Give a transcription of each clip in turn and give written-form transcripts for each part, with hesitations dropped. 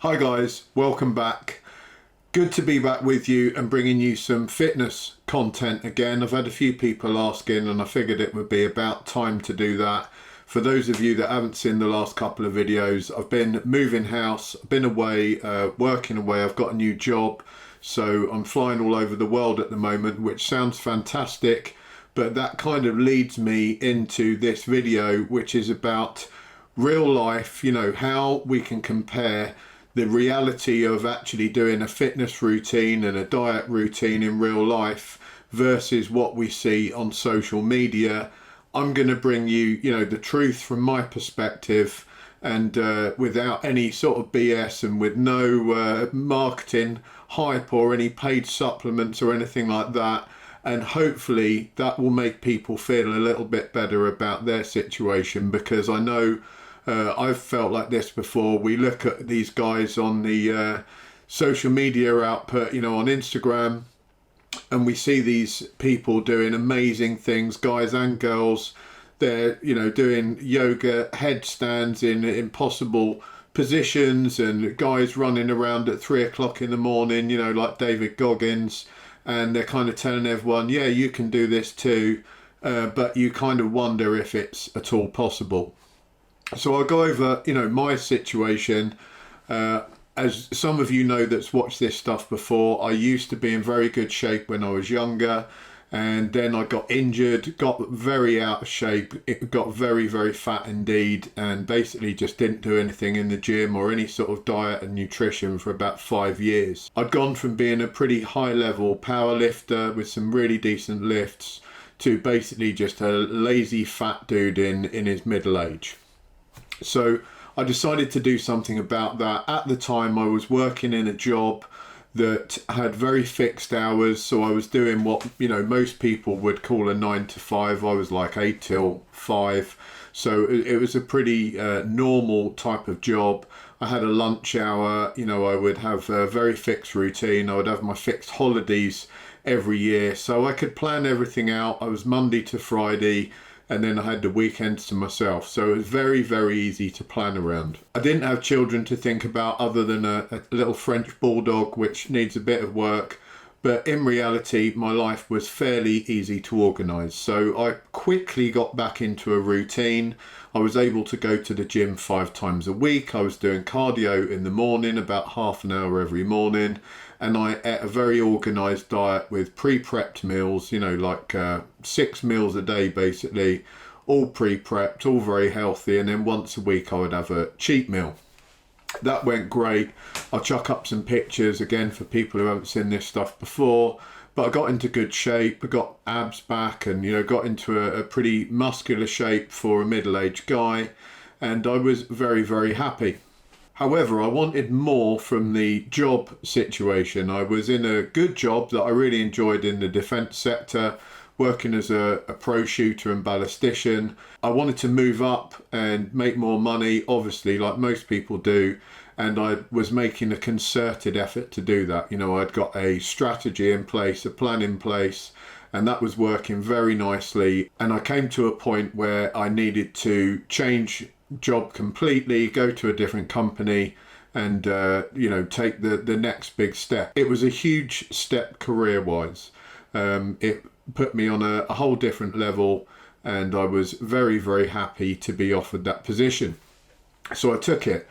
Hi guys, welcome back. Good to be back with you and bringing you some fitness content again. I've had a few people asking and I figured it would be about time to do that. For those of you that haven't seen the last couple of videos, I've been moving house, been away, working away. I've got a new job, so I'm flying all over the world at the moment, which sounds fantastic, but that kind of leads me into this video, which is about real life, how we can compare the reality of actually doing a fitness routine and a diet routine in real life versus what we see on social media. I'm going to bring you, the truth from my perspective, and without any sort of BS and with no marketing hype or any paid supplements or anything like that. And hopefully that will make people feel a little bit better about their situation, because I know I've felt like this before. We look at these guys on the social media output, on Instagram, and we see these people doing amazing things, guys and girls. They're, doing yoga headstands in impossible positions, and guys running around at 3 o'clock in the morning, like David Goggins, and they're kind of telling everyone, yeah, you can do this too, but you kind of wonder if it's at all possible. So I'll go over, my situation. As some of you know that's watched this stuff before, I used to be in very good shape when I was younger, and then I got injured, got very out of shape, it got very, very fat indeed, and basically just didn't do anything in the gym or any sort of diet and nutrition for about 5 years. I'd gone from being a pretty high level power lifter with some really decent lifts to basically just a lazy fat dude in his middle age. So I decided to do something about that. At the time I was working in a job that had very fixed hours, so I was doing what most people would call a 9 to 5. I was like 8 till 5, so it was a pretty normal type of job. I had a lunch hour, I would have a very fixed routine. I would have my fixed holidays every year, so I could plan everything out. I was Monday to Friday, and then I had the weekends to myself. So it was very, very easy to plan around. I didn't have children to think about other than a little French bulldog, which needs a bit of work. But in reality, my life was fairly easy to organise. So I quickly got back into a routine. I was able to go to the gym 5 times a week. I was doing cardio in the morning, about half an hour every morning. And I ate a very organised diet with pre-prepped meals, like 6 meals a day basically, all pre-prepped, all very healthy. And then once a week I would have a cheat meal. That went great. I'll chuck up some pictures again for people who haven't seen this stuff before. But I got into good shape, I got abs back, and got into a pretty muscular shape for a middle-aged guy. And I was very, very happy. However, I wanted more from the job situation. I was in a good job that I really enjoyed in the defence sector, working as a pro shooter and ballistician. I wanted to move up and make more money, obviously, like most people do. And I was making a concerted effort to do that. I'd got a strategy in place, a plan in place, and that was working very nicely. And I came to a point where I needed to change job completely, go to a different company, and take the next big step. It was a huge step career wise. It put me on a whole different level, and I was very, very happy to be offered that position, so I took it.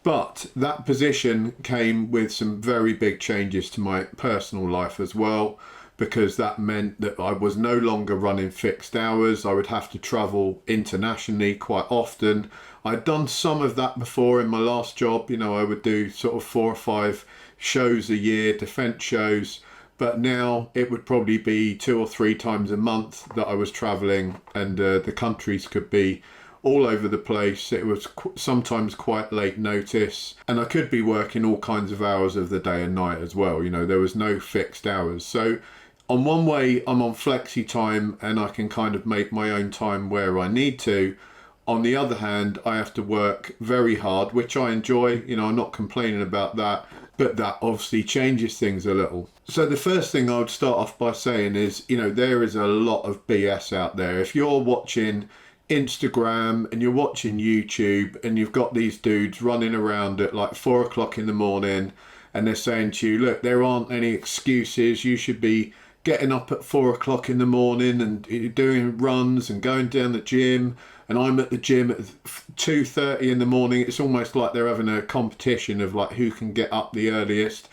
But that position came with some very big changes to my personal life as well, because that meant that I was no longer running fixed hours. I would have to travel internationally quite often. I'd done some of that before in my last job. I would do sort of 4 or 5 shows a year, defence shows, but now it would probably be 2 or 3 times a month that I was traveling, and the countries could be all over the place. It was sometimes quite late notice, and I could be working all kinds of hours of the day and night as well. There was no fixed hours. So on one way, I'm on flexi time and I can kind of make my own time where I need to. On the other hand, I have to work very hard, which I enjoy. I'm not complaining about that, but that obviously changes things a little. So the first thing I would start off by saying is, there is a lot of BS out there. If you're watching Instagram and you're watching YouTube and you've got these dudes running around at like 4 o'clock in the morning and they're saying to you, look, there aren't any excuses. You should be getting up at 4 o'clock in the morning and you're doing runs and going down the gym. And I'm at the gym at 2:30 in the morning. It's almost like they're having a competition of like who can get up the earliest.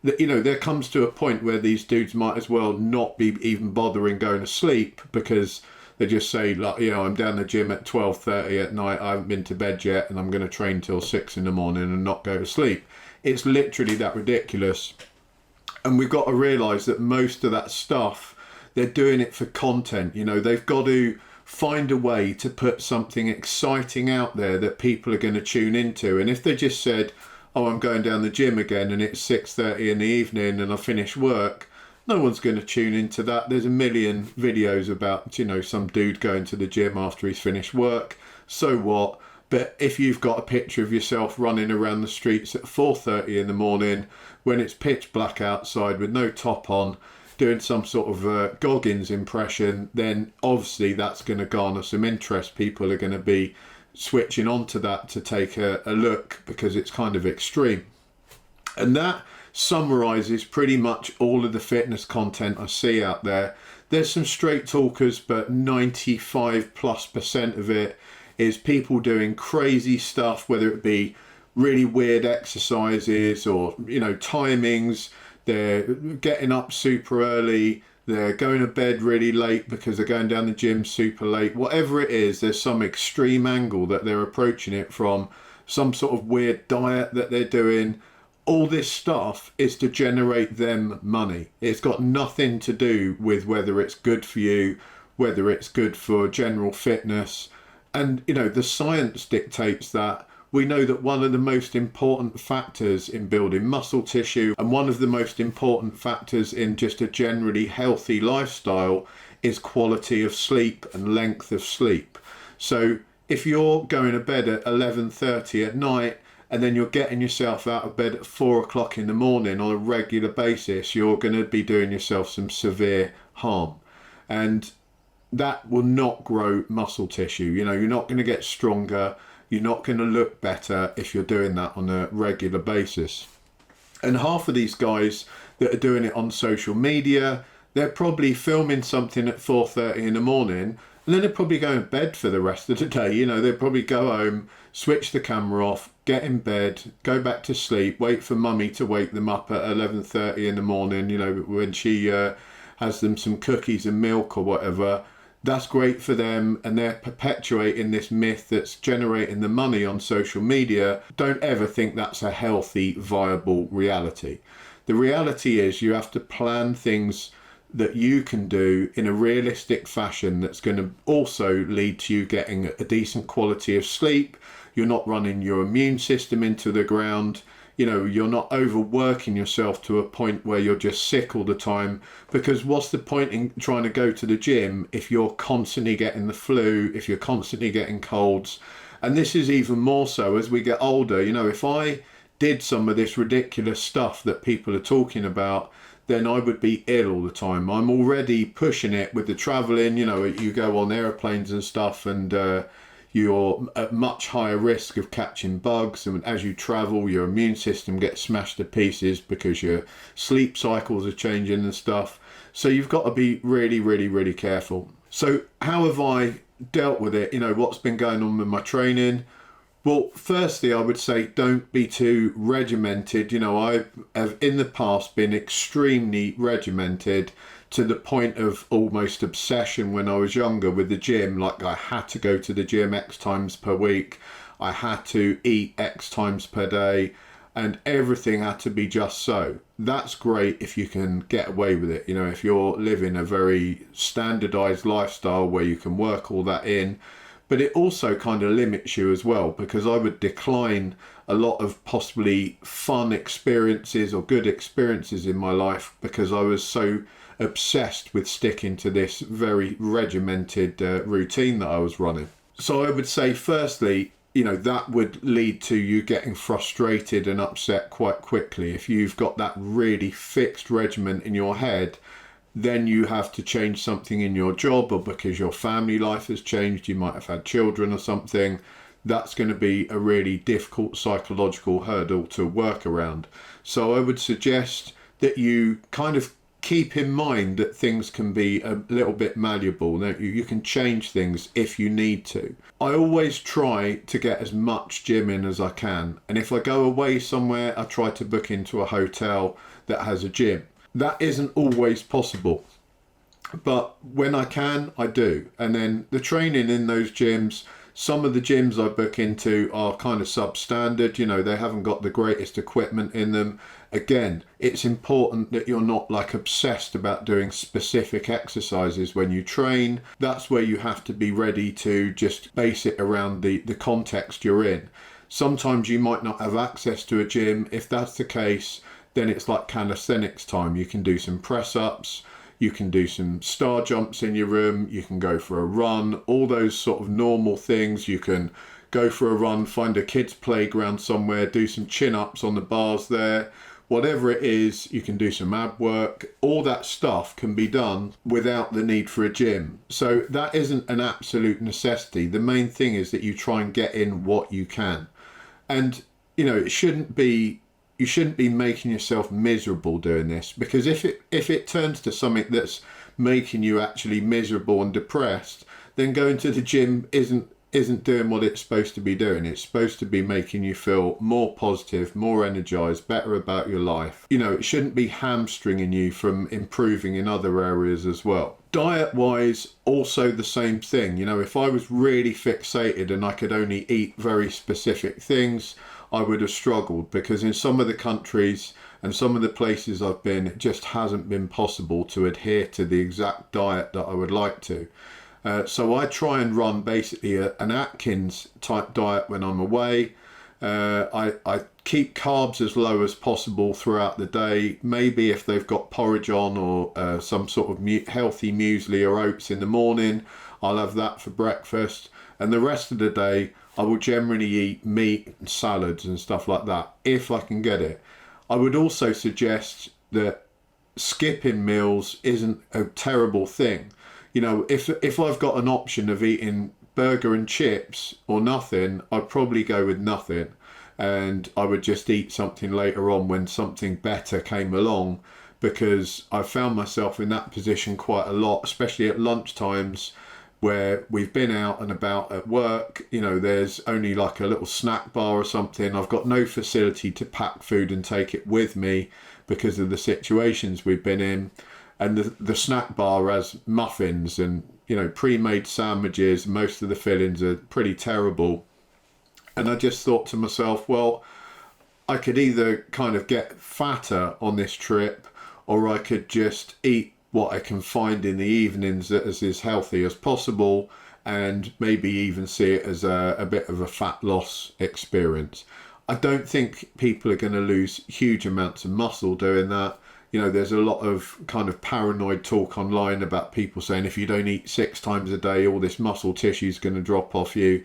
You know, there comes to a point where these dudes might as well not be even bothering going to sleep because they just say, like, you know, I'm down the gym at 12:30 at night, I haven't been to bed yet, and I'm going to train till 6 in the morning and not go to sleep. It's literally that ridiculous. And we've got to realise that most of that stuff, they're doing it for content. You know, they've got to find a way to put something exciting out there that people are going to tune into. And if they just said, oh, I'm going down the gym again and it's 6:30 in the evening and I finish work, no one's going to tune into that. There's a million videos about, you know, some dude going to the gym after he's finished work. So what? But if you've got a picture of yourself running around the streets at 4:30 in the morning when it's pitch black outside with no top on, doing some sort of Goggins impression, then obviously that's going to garner some interest. People are going to be switching on to that to take a look because it's kind of extreme. And that summarizes pretty much all of the fitness content I see out there. There's some straight talkers, but 95+% of it is people doing crazy stuff, whether it be really weird exercises or, you know, timings. They're getting up super early, they're going to bed really late because they're going down the gym super late. Whatever it is, there's some extreme angle that they're approaching it from, some sort of weird diet that they're doing. All this stuff is to generate them money. It's got nothing to do with whether it's good for you, whether it's good for general fitness. And, you know, the science dictates that. We know that one of the most important factors in building muscle tissue and one of the most important factors in just a generally healthy lifestyle is quality of sleep and length of sleep. So if you're going to bed at 11:30 at night and then you're getting yourself out of bed at 4 o'clock in the morning on a regular basis, you're going to be doing yourself some severe harm. And that will not grow muscle tissue. You know, you're not going to get stronger. You're not going to look better if you're doing that on a regular basis. And half of these guys that are doing it on social media, they're probably filming something at 4:30 in the morning and then they're probably going to bed for the rest of the day. You know, they'll probably go home, switch the camera off, get in bed, go back to sleep, wait for mummy to wake them up at 11:30 in the morning, you know, when she has them some cookies and milk or whatever. That's great for them, and they're perpetuating this myth that's generating the money on social media. Don't ever think that's a healthy, viable reality. The reality is you have to plan things that you can do in a realistic fashion that's going to also lead to you getting a decent quality of sleep. You're not running your immune system into the ground. You know, you're not overworking yourself to a point where you're just sick all the time, because what's the point in trying to go to the gym if you're constantly getting the flu, if you're constantly getting colds? And this is even more so as we get older. You know, if I did some of this ridiculous stuff that people are talking about, then I would be ill all the time. I'm already pushing it with the traveling. You know, you go on airplanes and stuff, and you're at much higher risk of catching bugs, and as you travel your immune system gets smashed to pieces because your sleep cycles are changing and stuff. So you've got to be really, really, really careful. So how have I dealt with it? You know, what's been going on with my training? Well, firstly, I would say don't be too regimented. You know, I have in the past been extremely regimented to the point of almost obsession when I was younger with the gym. Like, I had to go to the gym X times per week. I had to eat X times per day, and everything had to be just so. That's great if you can get away with it. You know, if you're living a very standardized lifestyle where you can work all that in. But it also kind of limits you as well, because I would decline a lot of possibly fun experiences or good experiences in my life because I was so obsessed with sticking to this very regimented routine that I was running. So I would say, firstly, you know, that would lead to you getting frustrated and upset quite quickly. If you've got that really fixed regimen in your head, then you have to change something in your job, or because your family life has changed, you might have had children or something, that's going to be a really difficult psychological hurdle to work around. So I would suggest that you kind of keep in mind that things can be a little bit malleable. Now, you can change things if you need to. I always try to get as much gym in as I can. And if I go away somewhere, I try to book into a hotel that has a gym. That isn't always possible, but when I can, I do. And then the training in those gyms, some of the gyms I book into are kind of substandard, you know, they haven't got the greatest equipment in them. Again, it's important that you're not like obsessed about doing specific exercises when you train. That's where you have to be ready to just base it around the context you're in. Sometimes you might not have access to a gym. If that's the case, then it's like calisthenics time. You can do some press ups, you can do some star jumps in your room, you can go for a run, all those sort of normal things. You can go for a run, find a kid's playground somewhere, do some chin-ups on the bars there. Whatever it is, you can do some ab work. All that stuff can be done without the need for a gym. So that isn't an absolute necessity. The main thing is that you try and get in what you can. And, you know, you shouldn't be making yourself miserable doing this, because if it turns to something that's making you actually miserable and depressed, then going to the gym isn't doing what it's supposed to be doing. It's supposed to be making you feel more positive, more energized, better about your life. You know, it shouldn't be hamstringing you from improving in other areas as well. Diet wise, also the same thing. You know, if I was really fixated and I could only eat very specific things, I would have struggled, because in some of the countries and some of the places I've been, it just hasn't been possible to adhere to the exact diet that I would like to. So I try and run basically an Atkins type diet when I'm away. I keep carbs as low as possible throughout the day. Maybe if they've got porridge on, or some sort of healthy muesli or oats in the morning, I'll have that for breakfast. And the rest of the day, I will generally eat meat and salads and stuff like that, if I can get it. I would also suggest that skipping meals isn't a terrible thing. You know, if I've got an option of eating burger and chips or nothing, I'd probably go with nothing. And I would just eat something later on when something better came along, because I found myself in that position quite a lot, especially at lunch times, where we've been out and about at work. You know, there's only like a little snack bar or something. I've got no facility to pack food and take it with me because of the situations we've been in. And the snack bar has muffins and, you know, pre-made sandwiches. Most of the fillings are pretty terrible. And I just thought to myself, well, I could either kind of get fatter on this trip, or I could just eat what I can find in the evenings that is as healthy as possible, and maybe even see it as a bit of a fat loss experience. I don't think people are going to lose huge amounts of muscle doing that. You know, there's a lot of kind of paranoid talk online about people saying if you don't eat 6 times a day, all this muscle tissue is going to drop off you.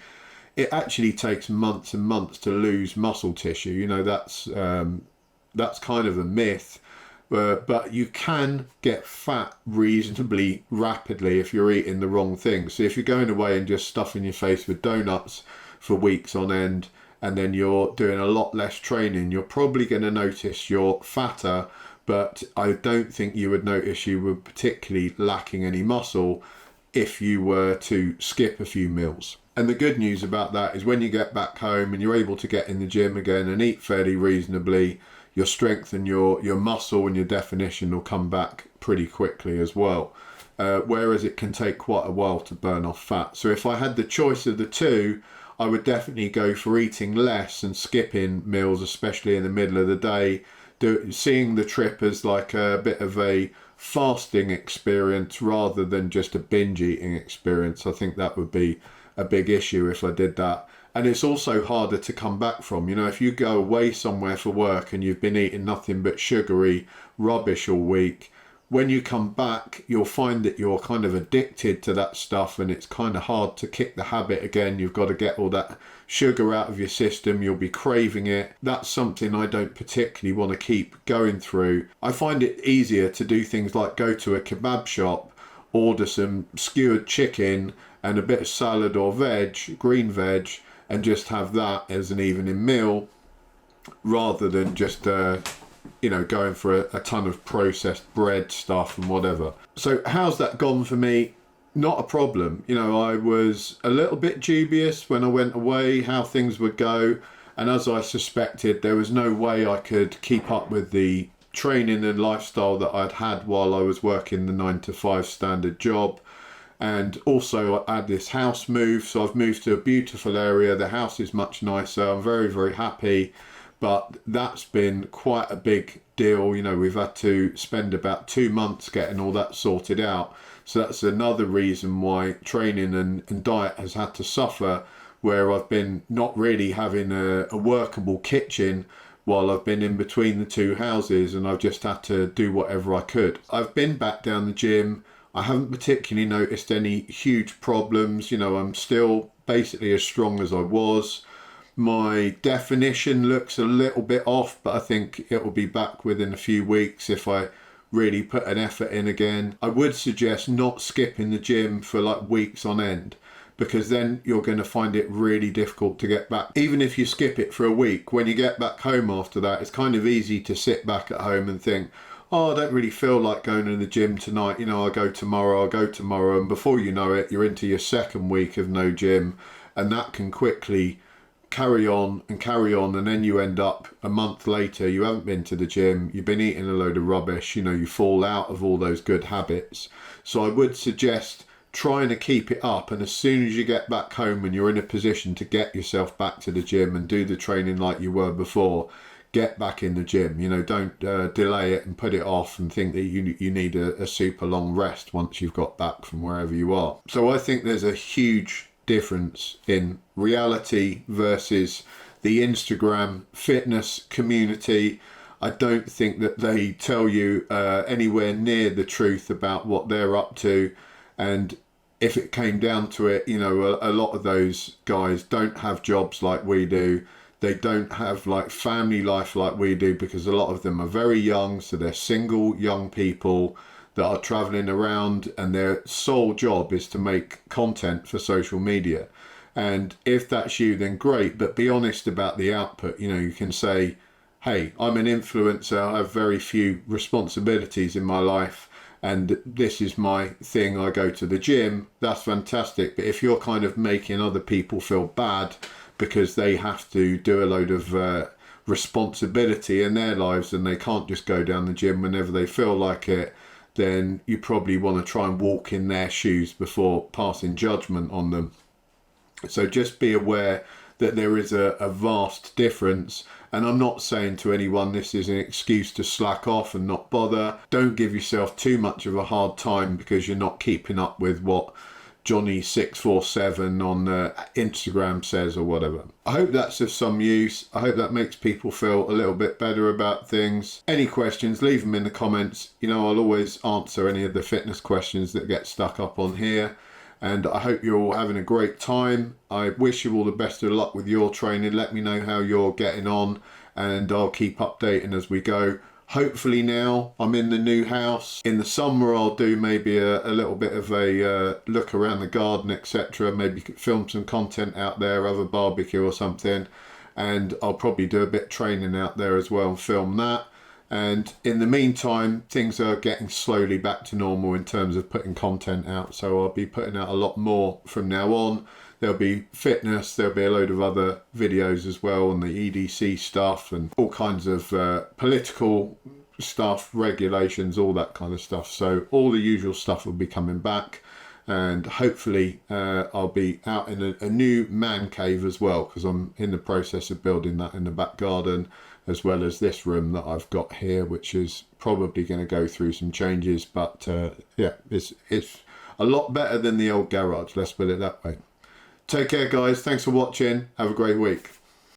It actually takes months and months to lose muscle tissue. You know, that's kind of a myth. But you can get fat reasonably rapidly if you're eating the wrong things. So if you're going away and just stuffing your face with donuts for weeks on end, and then you're doing a lot less training, you're probably going to notice you're fatter, but I don't think you would notice you were particularly lacking any muscle if you were to skip a few meals. And the good news about that is when you get back home and you're able to get in the gym again and eat fairly reasonably, your strength and your muscle and your definition will come back pretty quickly as well. Whereas it can take quite a while to burn off fat. So if I had the choice of the two, I would definitely go for eating less and skipping meals, especially in the middle of the day. Seeing the trip as like a bit of a fasting experience rather than just a binge eating experience. I think that would be a big issue if I did that. And it's also harder to come back from. You know, if you go away somewhere for work and you've been eating nothing but sugary rubbish all week, when you come back, you'll find that you're kind of addicted to that stuff, and it's kind of hard to kick the habit again. You've got to get all that sugar out of your system. You'll be craving it. That's something I don't particularly want to keep going through. I find it easier to do things like go to a kebab shop, order some skewered chicken and a bit of salad or veg, green veg, and just have that as an evening meal, rather than just going for a ton of processed bread stuff and whatever. So how's that gone for me? Not a problem. I was a little bit dubious when I went away how things would go, and as I suspected, there was no way I could keep up with the training and lifestyle that I'd had while I was working the 9 to 5 standard job. And also I had this house move, so I've moved to a beautiful area. The house is much nicer. I'm very, very happy, but that's been quite a big deal. We've had to spend about 2 months getting all that sorted out. So that's another reason why training and diet has had to suffer, where I've been not really having a workable kitchen while I've been in between the two houses, and I've just had to do whatever I could. I've been back down the gym. I haven't particularly noticed any huge problems. I'm still basically as strong as I was. My definition looks a little bit off, but I think it will be back within a few weeks if I really put an effort in again. I would suggest not skipping the gym for like weeks on end, because then you're going to find it really difficult to get back. Even if you skip it for a week, when you get back home after that, it's kind of easy to sit back at home and think, oh, I don't really feel like going to the gym tonight. I'll go tomorrow. And before you know it, you're into your second week of no gym, and that can quickly carry on, and then you end up a month later, you haven't been to the gym, you've been eating a load of rubbish, you fall out of all those good habits. So I would suggest trying to keep it up, and as soon as you get back home and you're in a position to get yourself back to the gym and do the training like you were before, get back in the gym. Don't delay it and put it off and think that you need a super long rest once you've got back from wherever you are. So I think there's a huge difference in reality versus the Instagram fitness community. I don't think that they tell you anywhere near the truth about what they're up to, and if it came down to it, a lot of those guys don't have jobs like we do. They don't have like family life like we do, because a lot of them are very young, so they're single young people that are traveling around, and their sole job is to make content for social media. And if that's you, then great, but be honest about the output. You can say, hey, I'm an influencer, I have very few responsibilities in my life, and this is my thing, I go to the gym. That's fantastic. But if you're kind of making other people feel bad because they have to do a load of responsibility in their lives and they can't just go down the gym whenever they feel like it, then you probably want to try and walk in their shoes before passing judgment on them. So just be aware that there is a vast difference. And I'm not saying to anyone this is an excuse to slack off and not bother. Don't give yourself too much of a hard time because you're not keeping up with what Johnny647 on Instagram says or whatever. I hope that's of some use. I hope that makes people feel a little bit better about things. Any questions, leave them in the comments. I'll always answer any of the fitness questions that get stuck up on here. And I hope you're all having a great time. I wish you all the best of luck with your training. Let me know how you're getting on, and I'll keep updating as we go. Hopefully now I'm in the new house. In the summer I'll do maybe a little bit of a look around the garden, etc. Maybe film some content out there, have a barbecue or something. And I'll probably do a bit of training out there as well and film that. And in the meantime, things are getting slowly back to normal in terms of putting content out. So I'll be putting out a lot more from now on. There'll be fitness, there'll be a load of other videos as well on the EDC stuff and all kinds of political stuff, regulations, all that kind of stuff. So all the usual stuff will be coming back. And hopefully I'll be out in a new man cave as well, because I'm in the process of building that in the back garden, as well as this room that I've got here, which is probably going to go through some changes. But yeah, it's a lot better than the old garage, let's put it that way. Take care, guys. Thanks for watching. Have a great week.